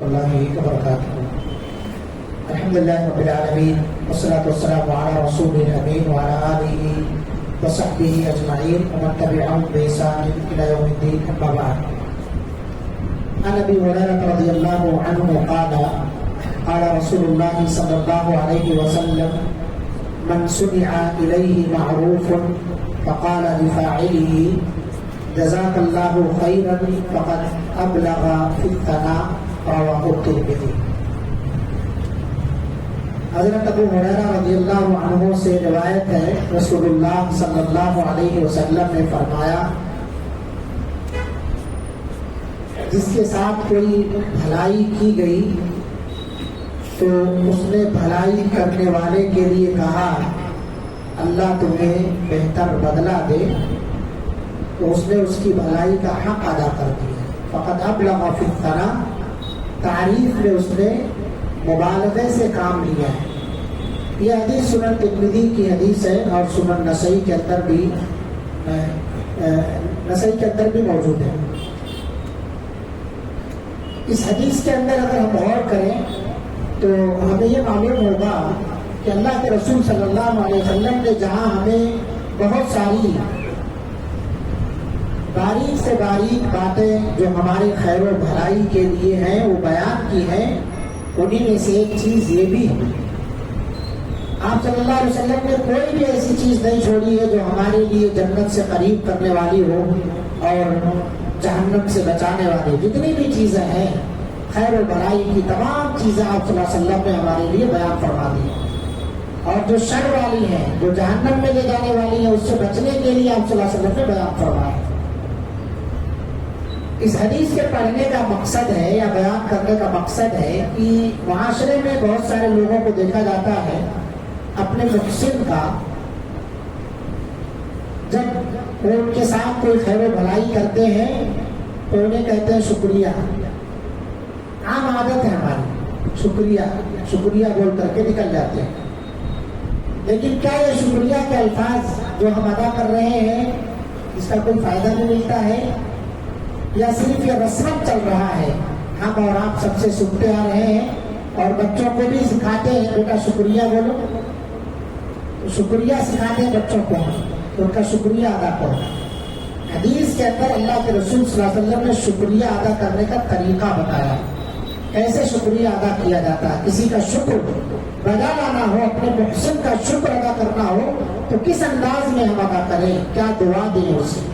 اللہ وبرکاتہ۔ الحمدللہ رب العالمین والصلاة والسلام علی رسول الامین وعلی آلہ وصحبہ اجمعین ومن تبعهم بإحسان إلی یوم الدین، اما بعد۔ عن ابی ہریرہ رضی اللہ عنہ قال قال رسول اللہ صلی اللہ علیہ وسلم من سمع الیہ معروف فقال لفاعله جزاک اللہ خیرا فقد ابلغ فی الثناء، رواہ الترمذی۔ حضرت ابو ہریرہ رضی اللہ عنہ سے روایت ہے، رسول اللہ صلی اللہ علیہ وسلم نے فرمایا جس کے ساتھ کوئی بھلائی کی گئی تو اس نے بھلائی کرنے والے کے لیے کہا اللہ تمہیں بہتر بدلہ دے، تو اس نے اس کی بھلائی کا حق ادا کر دیا۔ فقط ابلغ فی الثناء، تعریف میں اس نے مبالغے سے کام لیا ہے۔ یہ حدیث سنن ترمذی کی حدیث ہے اور سنن نسائی کے اندر بھی موجود ہے۔ اس حدیث کے اندر اگر ہم غور کریں تو ہمیں یہ معلوم ہوگا کہ اللہ کے رسول صلی اللہ علیہ وسلم نے جہاں ہمیں بہت ساری باریک سے باریک باتیں جو ہمارے خیر و بھلائی کے لیے ہیں وہ بیان کی ہیں، انہی میں سے ایک چیز یہ بھی ہے۔ آپ صلی اللہ علیہ وسلم نے کوئی بھی ایسی چیز نہیں چھوڑی ہے جو ہمارے لیے جنت سے قریب کرنے والی ہو اور جہنم سے بچانے والی۔ جتنی بھی چیزیں ہیں خیر و بھلائی کی تمام چیزیں آپ صلی اللہ علیہ وسلم نے ہمارے لیے بیان فرما دی، اور جو شر والی ہیں جو جہنم میں لے جانے والی ہیں اس سے بچنے کے لیے آپ صلی اللہ علیہ وسلم نے بیان فرمایا۔ اس حدیث کے پڑھنے کا مقصد ہے یا بیان کرنے کا مقصد ہے کہ معاشرے میں بہت سارے لوگوں کو دیکھا جاتا ہے اپنے محسن کا، جب وہ ان کے ساتھ کوئی خیر و بھلائی کرتے ہیں تو انہیں کہتے ہیں شکریہ۔ عام عادت ہے ہماری، شکریہ شکریہ بول کر کے نکل جاتے ہیں، لیکن کیا یہ شکریہ کے الفاظ جو ہم ادا کر رہے ہیں اس کا کوئی فائدہ نہیں ملتا ہے، یا صرف یہ رسم چل رہا ہے؟ ہم اور آپ سب سے سنتے آ رہے ہیں اور بچوں کو بھی سکھاتے ہیں بیٹا شکریہ بولو، شکریہ سکھاتے ہیں بچوں کو، ان کا شکریہ ادا کرو۔ حدیث کے اندر اللہ کے رسول صلی اللہ علیہ وسلم نے شکریہ ادا کرنے کا طریقہ بتایا، کیسے شکریہ ادا کیا جاتا ہے۔ کسی کا شکر بجا لانا ہو، اپنے محسن کا شکر ادا کرنا ہو تو کس انداز میں ہم ادا کریں، کیا دعا دیں اسے؟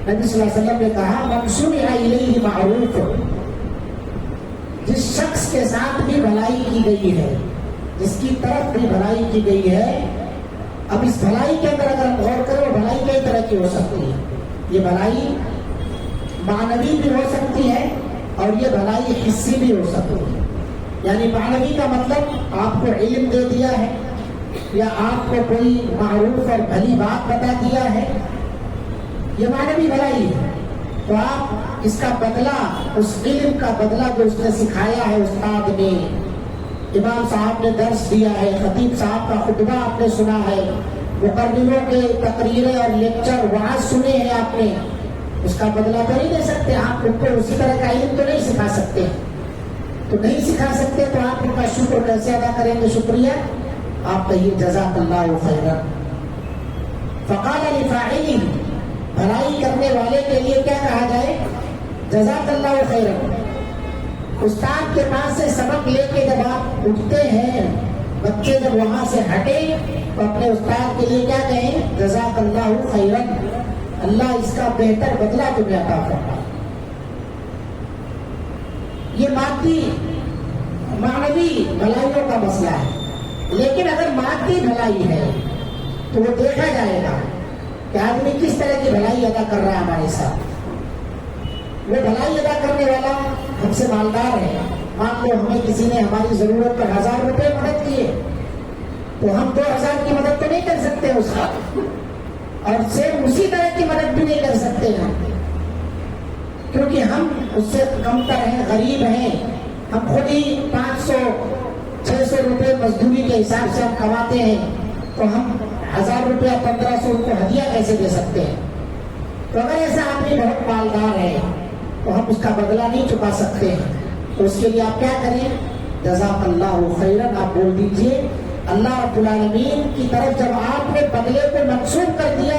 نبی صلی اللہ علیہ وسلم نے کہا من سمع الیہ معروف، جس شخص کے ساتھ بھی بھلائی کی گئی ہے، جس کی طرف بھی بھلائی کی گئی ہے۔ اب اس بھلائی کے اندر اگر ہم غور کریں وہ بھلائی کئی طرح کی ہو سکتی ہے۔ یہ بھلائی معنوی بھی ہو سکتی ہے اور یہ بھلائی حسی بھی ہو سکتی ہے۔ یعنی معنوی کا مطلب آپ کو علم دے دیا ہے یا آپ کو کوئی معروف اور بھلی بات بتا دیا ہے، یہ معنوی بھلائی ہے، تو آپ اس کا بدلہ، اس علم کا بدلہ جو اس نے سکھایا ہے، استاد نے، امام صاحب نے درس دیا ہے، خطیب صاحب کا خطبہ آپ نے سنا ہے، مقرروں کے تقریریں اور لیکچر وعظ سنے ہیں آپ نے، اس کا بدلہ تو نہیں دے سکتے۔ آپ ان کو اسی طرح کا علم تو نہیں سکھا سکتے، تو نہیں سکھا سکتے تو آپ ان کا شکر کیسے ادا کریں گے؟ شکریہ آپ کہیے جزاک اللہ خیرا۔ فقال لفاعلہ، بھلائی کرنے والے کے لیے کیا کہا جائے؟ جزاک اللہ خیرا۔ استاد کے پاس سے سبق لے کے جب آپ اٹھتے ہیں، بچے جب وہاں سے ہٹے تو اپنے استاد کے لیے کیا کہیں؟ جزاک اللہ خیرا، اللہ اس کا بہتر بدلہ تمہیں عطا فرمائے۔ یہ مادی معنوی بھلائیوں کا مسئلہ ہے، لیکن اگر مادی بھلائی ہے تو وہ دیکھا جائے گا کہ آدمی کس طرح کی بھلائی ادا کر رہا ہے ہمارے ساتھ۔ وہ بھلائی ادا کرنے والا ہم سے مالدار ہے، مان لو ہمیں کسی نے ہماری ضرورت پر 1000 روپے مدد کیے تو ہم 2000 کی مدد تو نہیں کر سکتے اس کا، اور سیم اسی طرح کی مدد بھی نہیں کر سکتے ہیں، کیونکہ ہم اس سے کمتر ہیں، غریب ہیں۔ ہم خود ہی 500-600 روپے مزدوری کے حساب سے ہم کماتے ہیں، تو ہم 1000 روپیہ 1500 ان کو ہدیہ کیسے دے سکتے ہیں؟ تو اگر ایسا آدمی بہت مالدار ہے تو ہم اس کا بدلہ نہیں چکا سکتے ہیں، تو اس کے لیے آپ کیا کریں؟ جزاک اللہ خیرن آپ بول دیجئے. اللہ رب العالمین کی طرف جب آپ نے بدلے کو منسوب کر دیا،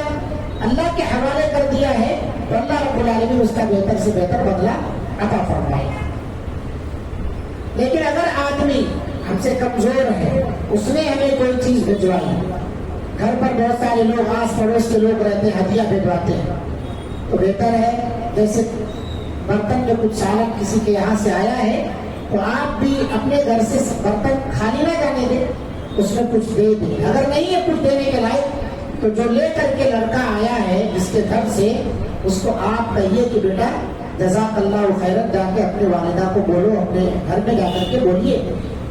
اللہ کے حوالے کر دیا ہے، تو اللہ رب العالمین اس کا بہتر سے بہتر بدلہ عطا فرمائے. لیکن اگر آدمی ہم سے کمزور ہے، اس نے ہمیں کوئی چیز بھجوائی، گھر پر بہت سارے لوگ آس پڑوس کے لوگ رہتے ہیں، ہدیہ بھجواتے ہیں، تو بہتر ہے جیسے برتن میں کچھ سالن کسی کے یہاں سے آیا ہے تو آپ بھی اپنے گھر سے برتن خالی نہ جانے دیں، اس میں کچھ دے دیں. اگر نہیں ہے کچھ دینے کے لائق تو جو لے کر کے لڑکا آیا ہے جس کے گھر سے، اس کو آپ کہیے کہ بیٹا جزاک اللہ خیرت، جا کے اپنے والدہ کو بولو، اپنے گھر میں جا کر کے بولیے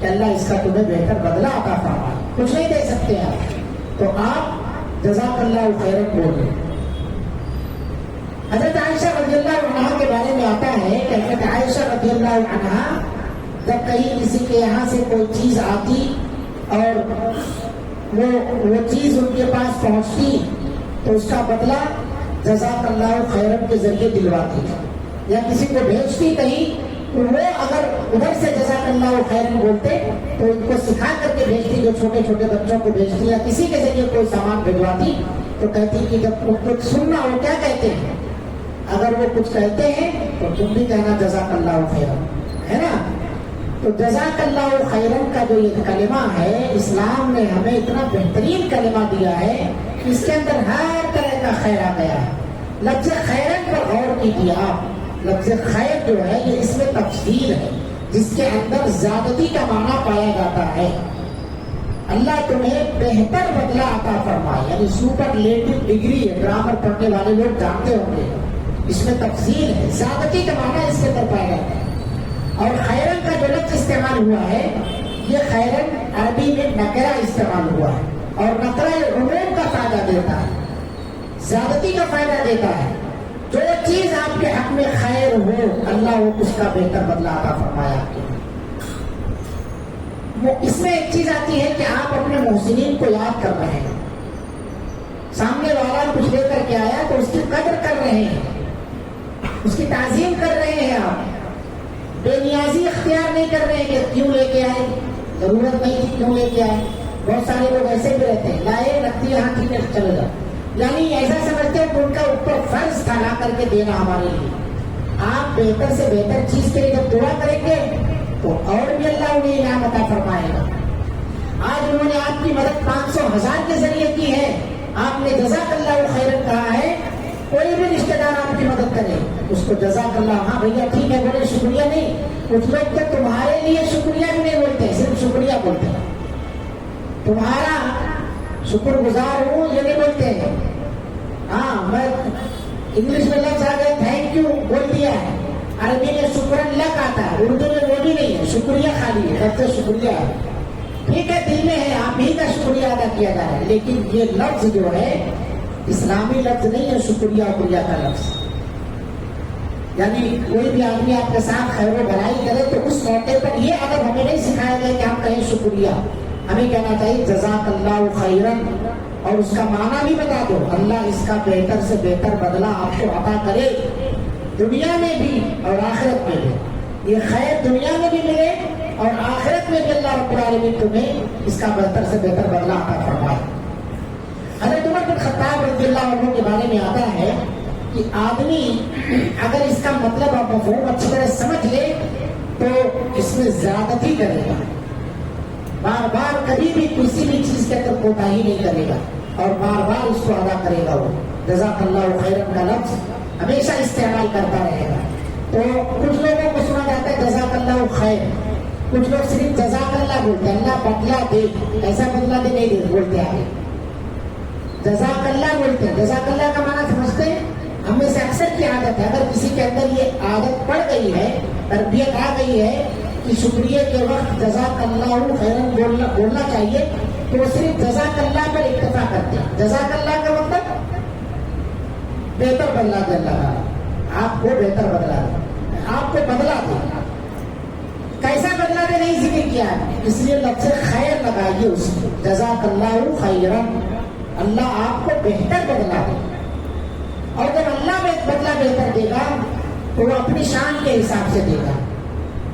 کہ اللہ اس کا تمہیں بہتر بدلہ عطا فرمائے. کچھ نہیں دے سکتے آپ تو آپ جزاک اللہ خیرت بولیں. حضرت عائشہ رضی اللہ عنہا کے بارے میں آتا ہے کہ حضرت عائشہ رضی اللہ عنہا جب کہیں کسی کے یہاں سے کوئی چیز آتی اور وہ چیز ان کے پاس پہنچتی تو اس کا بدلہ جزاک اللہ خیرن کے ذریعے دلواتی تھی. یا کسی کو بھیجتی کہیں تو وہ اگر ادھر سے جزاک اللہ خیرن بولتے تو ان کو سکھا کر کے بھیجتی، جو چھوٹے چھوٹے بچوں کو بھیجتی یا کسی کے ذریعے کوئی سامان بھجواتی تو کہتی کہ جب کچھ سننا وہ کیا کہتے ہیں، اگر وہ کچھ کہتے ہیں تو تم بھی کہنا جزاک اللہ خیرن، ہے نا. تو جزاک اللہ خیرن کا جو یہ کلمہ ہے، اسلام نے ہمیں اتنا بہترین کلمہ دیا ہے کہ اس کے اندر ہر طرح کا خیر آ گیا ہے. لفظ خیرن پر غور کیجیے آپ. لفظ خیر جو ہے یہ اس میں تفصیل ہے جس کے اندر زیادتی کا معنی پایا جاتا ہے. اللہ تمہیں بہتر بدلہ عطا فرمائے، یعنی سپرلیٹو ڈگری ہے، گرامر پڑھنے والے لوگ جانتے ہوں گے. اس میں تفصیل ہے، زیادتی کا معنی اس کے اندر پایا جاتا ہے. اور خیرن کا جو لفظ استعمال ہوا ہے، یہ خیرن عربی میں نکرہ استعمال ہوا ہے، اور نکرہ عموم کا فائدہ دیتا ہے، زیادتی کا فائدہ دیتا ہے. جو چیز آپ کے حق میں خیر ہو، اللہ وہ اس کا بہتر بدلہ عطا فرمایا آپ کے. وہ اس میں ایک چیز آتی ہے کہ آپ اپنے محسنین کو یاد کر رہے ہیں. سامنے والا کچھ لے کر کے آیا تو اس کی قدر کر رہے ہیں، اس کی تعظیم کر رہے ہیں. آپ بے نیازی اختیار نہیں کر رہے ہیں کہ کیوں لے کے آئے، ضرورت نہیں تھی کیوں لے کے آئے. بہت سارے لوگ ایسے بھی رہتے ہیں، لائے رکھتی ہے، ہاں ٹھیک ہے چلے جاؤ، یعنی ایسا سمجھتے ہیں کہ ان کا اوپر فرض تھا لا کر کے دینا ہمارے لیے. آپ بہتر سے بہتر چیز کے لیے جب دعا کریں گے تو اور بھی اللہ انہیں انعام عطا فرمائے گا. آج انہوں نے آپ کی مدد 500 1000 کے ذریعے کی ہے، آپ نے جزاک اللہ خیرن کہا ہے. کوئی بھی رشتے دار آپ کی مدد کرے اس کو جزاک اللہ، ہاں بھیا ٹھیک ہے بولے، شکریہ نہیں. کچھ لوگ تو تمہارے لیے شکریہ بھی نہیں بولتے، صرف شکریہ بولتے ہیں. تمہارا شکر گزار ہوں یہ نہیں بولتے ہیں. ہاں میں انگلش میں لفظ آ گیا تھینک یو بول دیا ہے، عربی میں شکرن لک آتا ہے، اردو میں وہ بھی نہیں ہے، شکریہ خالی ہے. کہتے شکریہ ہے، ٹھیک ہے دل میں ہے، آپ ہی کا شکریہ ادا کیا جا رہا ہے، لیکن یہ لفظ جو ہے اسلامی لفظ نہیں ہے شکریہ اکریہ کا لفظ. یعنی کوئی بھی آدمی آپ کے ساتھ خیر و بھلائی کرے تو اس موقع پر یہ اگر ہمیں نہیں سکھایا گیا کہ ہم کہیں شکریہ، ہمیں کہنا چاہیے جزاک اللہ خیرن، اور اس کا معنی بھی بتا دو، اللہ اس کا بہتر سے بہتر بدلہ آپ کو عطا کرے، دنیا میں بھی اور آخرت میں بھی. یہ خیر دنیا میں بھی ملے اور آخرت میں بھی اللہ رب العالمین تمہیں اس کا بہتر سے بہتر بدلہ عطا فرمائے. حضرت عمر بن خطاب رضی اللہ عنہ کے بارے میں آتا ہے کہ آدمی اگر اس کا مطلب اور مفہوم اچھی طرح سمجھ لے تو اس میں زیادتی کرے گا، بار بار کبھی بھی کسی بھی چیز کے اندر کوتاہی نہیں کرے گا، اور بار بار اس کو ادا کرے گا. وہ جزاک اللہ خیرن کا لفظ ہمیشہ استعمال کرتا رہے گا. تو کچھ لوگوں کو سنا جاتا ہے جزاک اللہ خیر، کچھ لوگ صرف جزاک اللہ بولتے ہیں، اللہ بدلہ دے، ایسا بدلہ دے نہیں دے بولتے آگے، جزاک اللہ بولتے ہیں. جزاک اللہ کا معنی سمجھتے ہیں؟ ہم میں سے اکثر کی عادت ہے، اگر کسی کے اندر یہ عادت پڑ گئی ہے، تربیت آ گئی ہے کہ شکریہ کے وقت جزاک اللہ خیرن بولنا چاہیے، تو وہ صرف جزاک اللہ پر اکتفا کرتے ہیں. جزاک اللہ کا مطلب بہتر بدلہ دے، اللہ آپ کو بہتر بدلہ دے، آپ کو بدلہ دے. کیسا بدلہ دے نہیں ذکر کیا، اس لیے لفظ خیر لگائیے اس کو، جزاک اللہ خیرن، اللہ آپ کو بہتر بدلہ دے. اور جب اللہ بدلہ بہتر دے گا تو وہ اپنی شان کے حساب سے دے گا.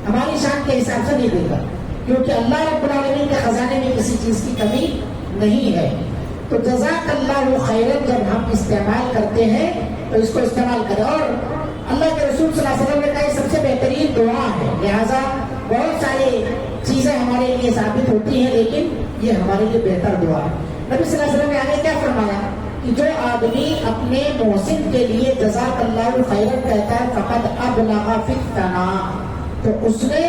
ہماری شان کے حساب سے نہیں دے گا، کیونکہ اللہ رب العالمین کے خزانے میں کسی چیز کی کمی نہیں ہے۔ تو جزاک اللہ خیرن جب ہم استعمال کرتے ہیں تو اس کو استعمال کریں، اور اللہ کے رسول صلی اللہ علیہ وسلم نے کہا یہ سب سے بہترین دعا ہے، لہٰذا بہت ساری چیزیں ہمارے لیے ثابت ہوتی ہیں لیکن یہ ہمارے لیے بہتر دعا ہے۔ نبی صلی اللہ علیہ وسلم نے آگے کیا فرمایا کہ جو آدمی اپنے محسن کے لیے جزاک اللہ خیرن کہتا ہے فقد ابلغ فی الثناء، تو اس نے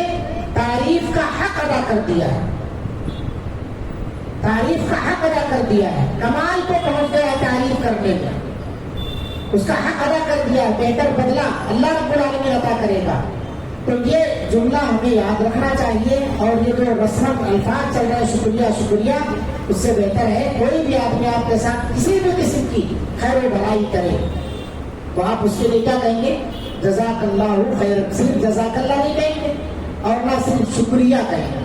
تعریف کا حق ادا کر دیا ہے، تعریف کا حق ادا کر دیا ہے، کمال کو پہنچ گیا ہے تعریف کرنے کا، اس کا حق ادا کر دیا ہے، بہتر بدلہ اللہ رب العالمین عطا کرے گا۔ تو یہ جملہ ہمیں یاد رکھنا چاہیے، اور یہ جو رسم الفاظ چل رہا ہے شکریہ شکریہ، اس سے بہتر ہے کوئی بھی آدمی آپ کے ساتھ کسی بھی قسم کی خیر و بھلائی کرے تو آپ اس کے لیے کیا کہیں گے؟ جزاک اللہ خیر، صرف جزاک اللہ نہیں کہیں گے اور نہ صرف شکریہ کہیں گے،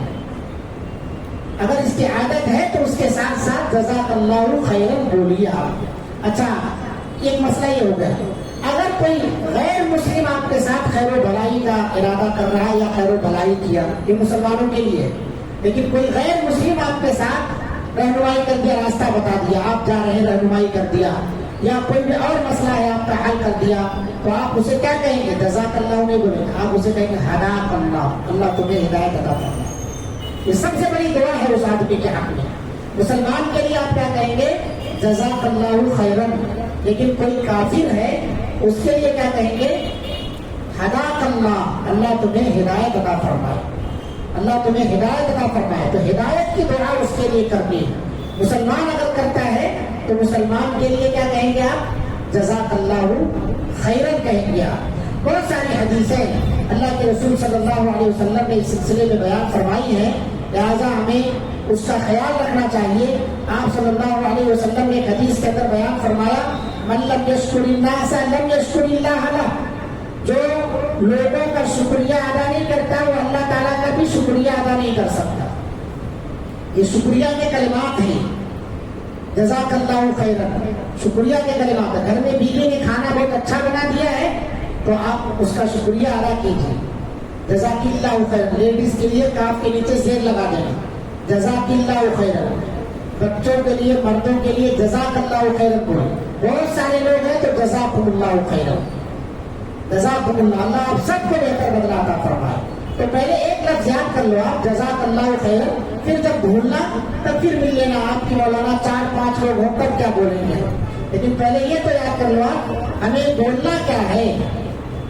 اگر اس کی عادت ہے تو اس کے ساتھ ساتھ جزاک اللہ خیرن بولیے آپ۔ اچھا، ایک مسئلہ یہ ہو گیا، اگر کوئی غیر مسلم آپ کے ساتھ خیر و بھلائی کا ارادہ کر رہا ہے یا خیر و بھلائی کیا، یہ مسلمانوں کے لیے، لیکن کوئی غیر مسلم آپ کے ساتھ رہنمائی کر دیا، راستہ بتا دیا، آپ جا رہے ہیں رہنمائی کر دیا، یا کوئی بھی اور مسئلہ ہے آپ کا حل کر دیا، تو آپ اسے کیا کہیں گے؟ جزاک اللہ نہیں بولیں گے، آپ اسے کہیں گے ہداک اللہ، اللہ تمہیں ہدایت عطا فرمائے۔ یہ سب سے بڑی دعا ہے اس آدمی کے حق میں۔ مسلمان کے لیے آپ کیا کہیں گے؟ جزاک اللہ خیرن۔ لیکن کوئی کافر ہے اس کے لیے کیا کہیں گے؟ ہداک اللہ، اللہ تمہیں ہدایت عطا فرمائے، اللہ تمہیں ہدایت عطا فرمائے۔ تو ہدایت کی دعا اس کے لیے کرنی ہے۔ مسلمان اگر کرتا ہے تو مسلمان کے لیے کیا کہیں گے آپ؟ جزاک اللہ خیرن کہیں گے آپ۔ بہت ساری حدیثیں اللہ کے رسول صلی اللہ علیہ وسلم نے اس سلسلے میں بیان فرمائی ہیں، لہٰذا ہمیں اس کا خیال رکھنا چاہیے۔ آپ صلی اللہ علیہ وسلم نے ایک حدیث کے اندر بیان فرمایا، من لم یشکر الناس لم یشکر اللہ لہ، جو لوگوں کا شکریہ ادا نہیں کرتا وہ اللہ تعالیٰ کا بھی شکریہ ادا نہیں کر سکتا۔ یہ شکریہ کے کلمات ہیں، جزاک اللہ خیرن، شکریہ کے کلمات ہیں۔ گھر میں بیوی نے کھانا بہت اچھا بنا دیا ہے تو آپ اس کا شکریہ ادا کیجیے، جزاک اللہ خیرن۔ لیڈیز کے لیے کاف کے نیچے زیر لگا دینا، جزاک اللہ خیرن۔ بچوں کے لیے، مردوں کے لیے جزاک اللہ خیرن بولے۔ بہت سارے لوگ ہیں تو جزاکم اللہ خیرن، جزاکم اللہ، اللہ آپ سب کو بہتر بدلہ عطا فرمائے۔ تو پہلے ایک لفظ یاد کر لو آپ، جزاک اللہ خیرن، پھر جب بھولنا تب پھر مل لینا آپ کی مولانا 4-5 لوگ ہوں تب کیا بولیں گے، لیکن پہلے یہ تو یاد کر لو آپ ہمیں بولنا کیا ہے۔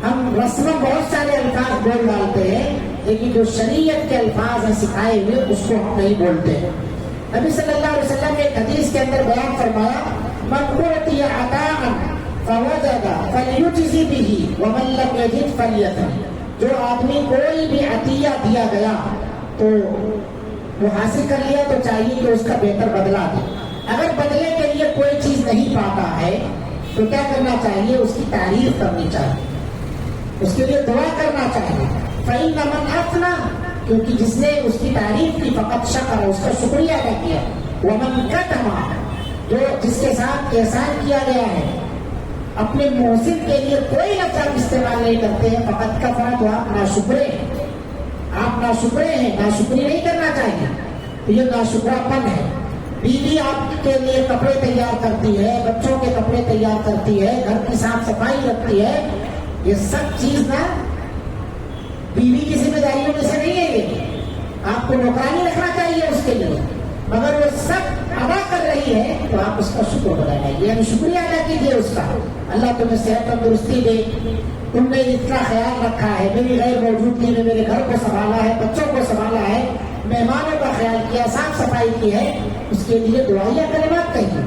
ہم رسم بہت سارے الفاظ بول ڈالتے ہیں لیکن جو شریعت کے الفاظ ہیں سکھائے ہوئے اس کو ہم نہیں بولتے ہیں۔ نبی صلی اللہ علیہ وسلم نے ایک حدیث کے اندر بیان فرمایا، من اعطی عطاء فوجد فلیجزی بہ ومن لم یجد فلیتم، جو آدمی کوئی بھی عطیہ دیا گیا تو وہ حاصل کر لیا تو چاہیے کہ اس کا بہتر بدلہ دے۔ اگر بدلے کے لیے کوئی چیز نہیں پاتا ہے تو کیا کرنا چاہیے؟ اس کی تعریف کرنی چاہیے، اس کے لیے دعا کرنا چاہیے۔ فَإِنَّ مَنْ أَثْنَى، کیونکہ جس نے اس کی تعریف کی، فقط شکر، اس کا شکریہ ادا کیا۔ وَمَنْ كَتَمَ، جو جس کے ساتھ احسان کیا گیا ہے، اپنے محسن کے لیے کوئی لفظ آپ استعمال نہیں کرتے ہیں، فقط کفر، تو آپ ناشکرے ہیں، آپ ناشکرے ہیں، ناشکری نہیں کرنا چاہیے، تو یہ ناشکراپن ہے۔ بیوی آپ کے لیے کپڑے تیار کرتی ہے، بچوں کے کپڑے تیار کرتی ہے، گھر کی صاف صفائی رکھتی ہے، یہ سب چیز نا بیوی کی ذمہ داریوں میں سے نہیں ہے۔ یہ آپ کو نوکرانی رکھنا چاہیے اس کے لیے، مگر وہ سب ادا کر رہی ہے تو آپ اس کا شکر ادا کیجیے، یعنی شکریہ ادا کیجیے اس کا۔ اللہ تمہیں صحت تندرستی دے، تم نے اتنا خیال رکھا ہے، میری غیر موجودگی میں میرے گھر کو سنبھالا ہے، بچوں کو سنبھالا ہے، مہمانوں کا خیال کیا، صاف صفائی کی ہے، اس کے لیے دعائیہ کلمات کہیے،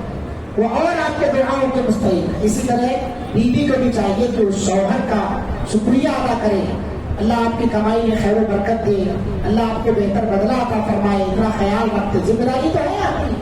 وہ اور آپ کے دعاؤں کے مستحق ہے۔ اسی طرح بیوی کو بھی چاہیے کہ اس شوہر کا شکریہ ادا کرے، اللہ آپ کی کمائی میں خیر و برکت دے، اللہ آپ کو بہتر بدلہ عطا فرمائے، اتنا خیال رکھتے۔ ذمہ داری تو ہے آپ کی،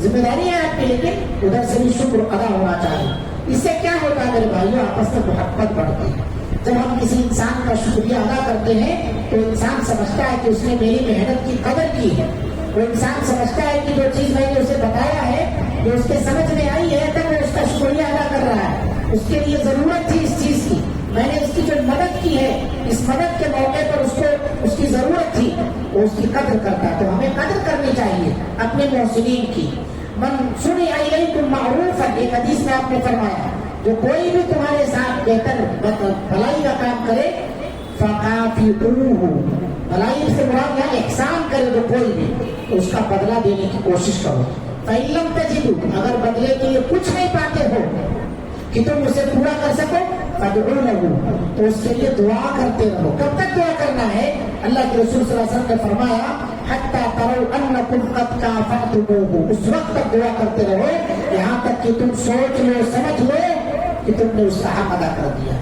ذمہ داری ہے آپ کی، لیکن ادھر سے بھی شکر ادا ہونا چاہیے۔ اس سے کیا ہوتا ہے میرے بھائیوں؟ آپس میں محبت بڑھتی ہے۔ جب ہم کسی انسان کا شکریہ ادا کرتے ہیں تو انسان سمجھتا ہے کہ اس نے میری محنت کی قدر کی ہے، وہ انسان سمجھتا ہے کہ جو چیز میں نے اسے بتایا ہے، جو اس کے سمجھ میں آئی ہے، تب وہ اس کا شکریہ ادا کر رہا ہے، اس کے لیے ضرورت تھی اس چیز کی، میں نے اس کی جو مدد کی ہے، اس مدد کے موقع پر اس کو اس کی ضرورت تھی، وہ اس کی قدر کرتا ہے۔ تو ہمیں قدر کرنی چاہیے اپنے محسنین کی۔ من صنع الیکم معروفا، ایک حدیث میں آپ نے فرمایا جو کوئی بھی تمہارے ساتھ بہتر بھلائی کا کام کرے فکافئوہ، بھلائی سے مراد یہاں احسان کرے تو کوئی بھی، تو اس کا بدلہ دینے کی کوشش کرو۔ فإن لم تجدوا، اگر بدلے کے لیے کچھ نہیں پاتے ہو کہ تم اسے پورا کر سکو، فادعوا لہ، تو اس کے لیے دعا کرتے رہو۔ کب تک دعا کرنا ہے؟ اللہ کے رسول صلی اللہ علیہ وسلم نے فرمایا حتی تروا انکم قد کافأتموہ، اس وقت تک دعا کرتے رہو یہاں تک کہ تم سوچ لو، سمجھ لو کہ تم نے اس کا حق ادا کر دیا۔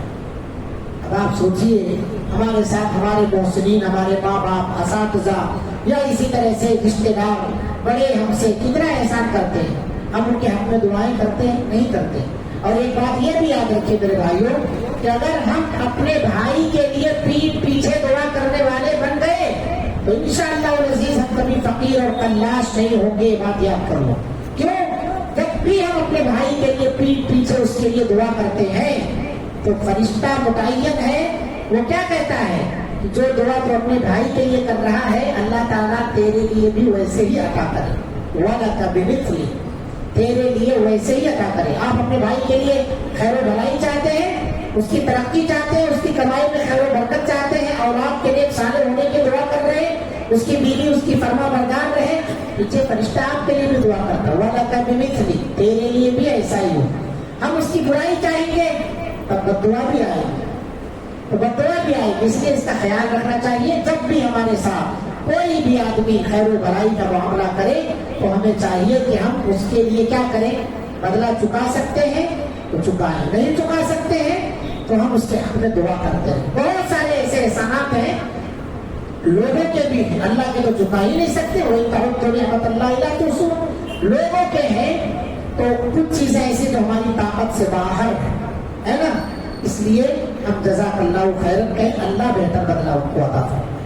اب آپ سوچئے ہمارے ساتھ ہمارے محسنین، ہمارے ماں باپ، اساتذہ یا اسی طرح سے رشتے دار بڑے ہم سے کتنا احسان کرتے ہیں، ہم ان کے حق میں دعائیں کرتے ہیں؟ نہیں کرتے۔ اور ایک بات یہ بھی یاد رکھیے میرے بھائیوں کہ اگر ہم اپنے بھائی کے لیے پیٹھ پیچھے دعا کرنے والے بن گئے تو انشاءاللہ العزیز ہم کبھی فقیر اور کلاش نہیں ہوں گے۔ یہ بات یاد کر لو۔ کیوں؟ جب بھی ہم اپنے بھائی کے لیے پیٹھ پیچھے اس کے لیے دعا کرتے ہیں تو فرشتہ متعین ہے، وہ کیا کہتا ہے کہ جو دعا تو اپنے بھائی کے لیے کر رہا ہے اللہ تعالیٰ تیرے لیے بھی ویسے ہی عطا کرے، وَلَكَ بِمِثْلِهِ، تیرے لیے ویسے ہی عطا کرے۔ آپ اپنے بھائی کے لیے خیر و بھلائی چاہتے ہیں، اس کی ترقی چاہتے ہیں، اس کی کمائی میں خیر و برکت چاہتے ہیں، اولاد کے نیک صالح ہونے کی دعا کر رہے ہیں، اس کی بیوی اس کی فرما بردار رہے، پیچھے فرشتہ آپ کے لیے بھی دعا کرتا ہے، وَلَكَ بِمِثْلِهِ، تیرے لیے بھی ایسا ہی ہو۔ ہم اس کی برائی چاہیں گے تب بددعا بھی آئے گی، تو بددعا بھی آئے گی۔ اس لیے اس کا خیال رکھنا چاہیے جب بھی ہمارے ساتھ کوئی بھی آدمی خیر و بھلائی کا معاملہ کرے تو ہمیں چاہیے کہ ہم اس کے لیے کیا کریں، بدلہ چکا سکتے ہیں تو چکائیں، نہیں چکا سکتے ہیں تو ہم اس کے حق میں دعا کرتے ہیں۔ بہت سارے ایسے احسانات ہیں لوگوں کے بھی ہیں، اللہ کے تو چکا ہی نہیں سکتے، وہی تعدوا نعمت اللہ لا تحصوها، لوگوں کے ہیں تو کچھ چیزیں ایسی جو ہماری طاقت سے باہر ہے نا، اس لیے ہم جزاک اللہ خیرا کہیں، اللہ بہتر بدلہ کو عطا فرمائے،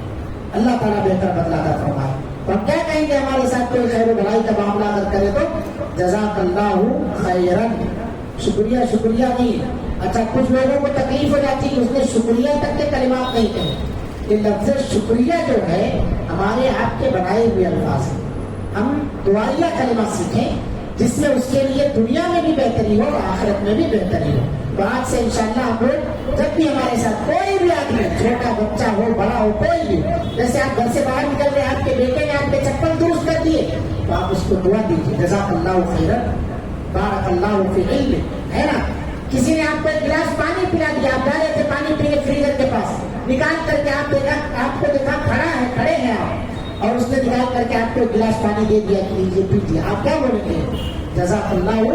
اللہ تعالیٰ بہتر بدلہ عطا فرمائے۔ تو ہم کیا کہیں گے ہمارے ساتھ کوئی خیر و بھلائی کا معاملہ اگر کرے تو جزاک اللہ خیرا، شکریہ شکریہ نہیں۔ اچھا کچھ لوگوں کو تکلیف ہو جاتی ہے کہ اس نے شکریہ تک کے کلمات نہیں کہے، یہ لفظ شکریہ جو ہے ہمارے آپ کے بنائے ہوئے الفاظ ہیں، ہم دعائیہ کلمات سیکھیں جس میں اس کے لیے دنیا میں بھی بہتری ہو اور آخرت میں بھی بہتری ہو۔ تو آج سے انشاءاللہ ہم لوگ جب بھی ہمارے ساتھ کوئی بھی آدمی، چھوٹا بچہ ہو بڑا ہو کوئی بھی، جیسے آپ گھر سے باہر نکل رہے آپ کے بیٹے نے آپ کے چپل درست کر دیے تو آپ اس کو دعا دیجیے، جزاک اللہ خیرا، بارک اللہ فی علم، ہے نا۔ کسی نے آپ کو ایک گلاس پانی پلا دیا، آپ جا رہے تھے پانی پینے فریزر کے پاس، نکال کر کے آپ دیکھا، آپ کو دیکھا کھڑے ہیں آپ، اور اس نے نکال کر کے آپ کو ایک گلاس پانی دے دیا کہ لیجیے پیجیے، آپ کیا بولیں گے؟ جزاک اللہ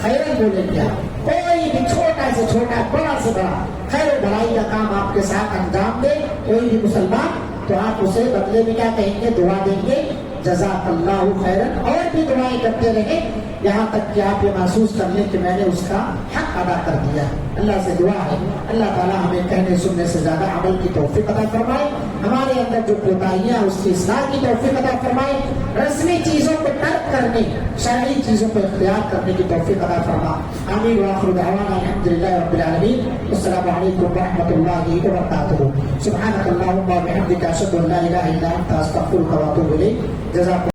خیرا بولیں گے آپ۔ کوئی بھی چھوٹا سے چھوٹا بڑا سے بڑا خیر و بھلائی کا کام آپ کے ساتھ انجام دے کوئی بھی مسلمان تو آپ اسے بدلے میں کیا کہیں گے؟ دعا دیں گے، جزاک اللہ خیرا، اور بھی دعائیں کرتے رہیں یہاں تک کہ آپ یہ محسوس کر لیں کہ میں نے اس کا حق ادا کر دیا۔ اللہ سے دعا ہے اللہ تعالیٰ ہمیں کہنے سننے سے زیادہ عمل کی توفیق عطا فرمائے، ہمارے اندر جو کوتاہیاں اس کی اصلاح کی توفیق عطا فرمائے، رسمی چیزوں کو ترک کرنے، شرعی چیزوں کو اختیار کرنے کی توفیق عطا فرمائے۔ آمین وآخر دعوانا الحمدللہ رب العالمین، السلام علیکم ورحمۃ اللہ وبرکاتہ۔ سبحانک اللہم وبحمدک، اشہد ان لا الہ الا انت، استغفرک واتوب الیک۔ جزاک